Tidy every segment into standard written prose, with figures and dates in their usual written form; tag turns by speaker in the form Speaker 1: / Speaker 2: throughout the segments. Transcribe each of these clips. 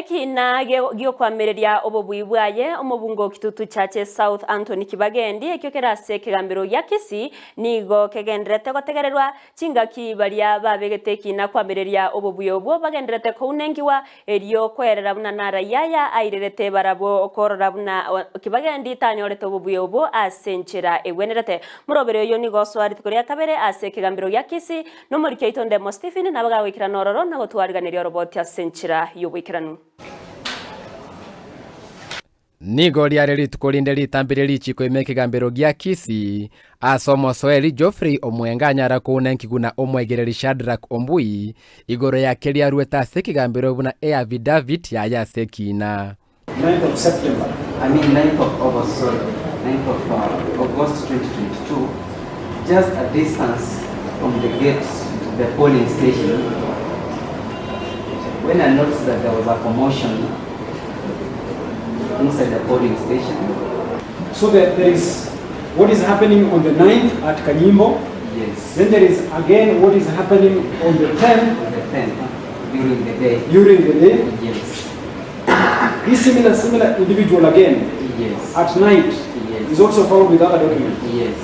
Speaker 1: ekina giokwamireria obobui bwaye omobungo kitutu chache South Antony Kibagendi ekyo kerase kigambiro ya Kisii nigo kegenderete gotegererwa chingaki baria babegete ekina kwamireria obobui obwo bagenderete kounengiwa erio kwerera buna nara yaya airerete barabo okorora buna Kibagendi tanyorete obobui obwo asenchera egwenerete murobere yo nigo swari tikoria kabere ase kigambiro ya Kisii no morike itonde mo Stephen nabaga wikira nororo na gotwariganiria roboti asenchera yobwikiranu
Speaker 2: nigo riareri tukolinde litambire chiko imekigambiro gya Kisii asomo soeli Geoffrey omwenganyara kunenkiguna omwegereri Shadrack Ombui igoro ya kelia rueta sekigambiro buna affidavit ya yasekina
Speaker 3: 9th of September
Speaker 4: 9th of August 9th of August 2022 just a distance from the gate to the polling station when I noticed that there was a commotion inside the polling station.
Speaker 3: So there is what is happening on the 9th at Kanyimbo.
Speaker 4: Yes.
Speaker 3: Then there is again what is happening on the 10th.
Speaker 4: On the 10th, during the day.
Speaker 3: During the day.
Speaker 4: Yes.
Speaker 3: This similar individual again.
Speaker 4: Yes.
Speaker 3: At night.
Speaker 4: Yes.
Speaker 3: Is also found with other documents.
Speaker 4: Yes.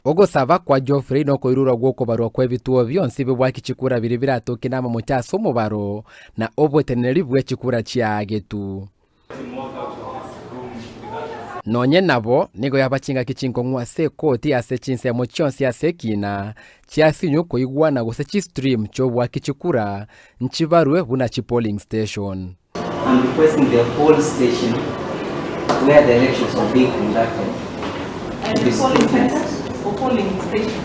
Speaker 2: Ogosaba kwa Geoffrey no koirura gwoko barwa kwa bituo byonse bibwakichikura biri biratokinama mu cyaso mubaro na obweteneri bwechikura cyagetu nonye nabo nigo yabachinga kichinko ngwa se koti ase chinse mo chonse ase kina chiasinyo koigwana gose chi stream chobwa kichikura nchibarwe buna chi polling station
Speaker 4: and requesting the whole station where the elections are being conducted
Speaker 5: and the polling center or polling station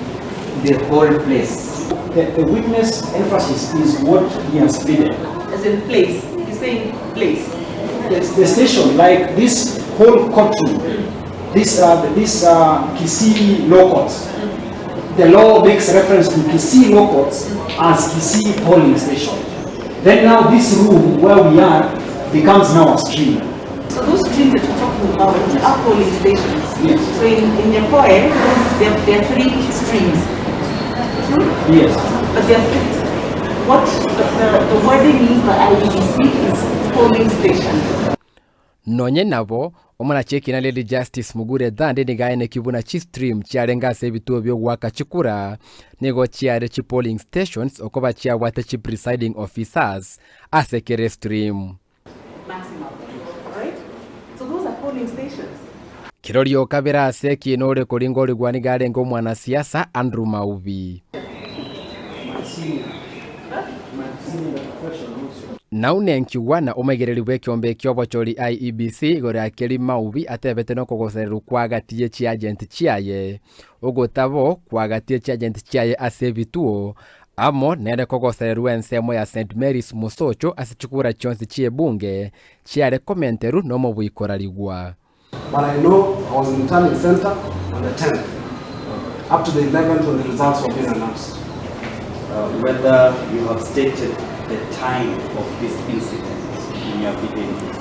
Speaker 4: the whole place.
Speaker 3: The witness emphasis is what he has pleaded.
Speaker 5: As in place. He's saying place.
Speaker 3: It's the station, like this whole courtroom, this Kisii law courts. The law makes reference to Kisii law courts as Kisii polling station. Then now this room where we are becomes now a stream.
Speaker 5: So those streams that you're talking about are polling stations.
Speaker 3: Yes.
Speaker 5: So in your poem, there are 3 streams. True?
Speaker 3: Yes.
Speaker 5: But what the wording means by IEBC is polling station.
Speaker 2: Nonye nabo omwana chekina lady Justice Mugure dhande nigaene kibuna chi stream chiarenga se bituo byo gwaka chikura nego chiare chi polling stations okoba chia wate chi presiding officers asekere stream
Speaker 5: Maximum. Alright? So those are polling stations.
Speaker 2: Kirorio kabera aseki nore koringo rigwani garengo mwana siasa Andrew Maubi naunenkiwa na omegereri bwekyombe kyobochori IEBC gore akeri Maubi atebete no kogosereru kwagatie chi agent chiaye ogotabo kwagatie chi agent chiaye asebituo amo nere kogosereru ensemo ya St Mary's Musocho asichukura chonsi chie bunge chiare komenteru no mobwikorarigwa.
Speaker 6: But I know I was in the returning center on the 10th up to the 11th when the results were being announced.
Speaker 7: Whether you have stated the time of this incident in your affidavit?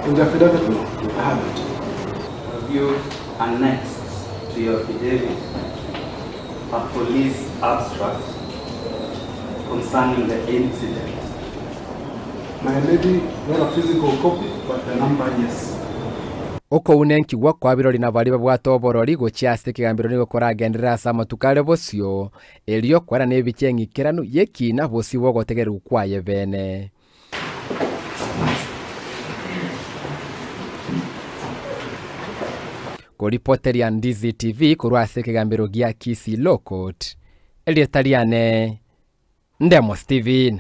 Speaker 6: In the affidavit, no, I haven't.
Speaker 7: Have you annexed to your affidavit a police abstract concerning the incident?
Speaker 6: My lady, not a physical copy, but the number, yes.
Speaker 2: Oko unenkiwa kwa birori na bari babwatoborori gochiase kigambiro nigo koragendera sama tukale bosio elio kwara nebichengikeranu yekina bosi wogotegeru kwaye bene ko reporter ya Ndizi TV kurwase kigambiro gya Kisii Lokot Elietaliane Ndemo Stephen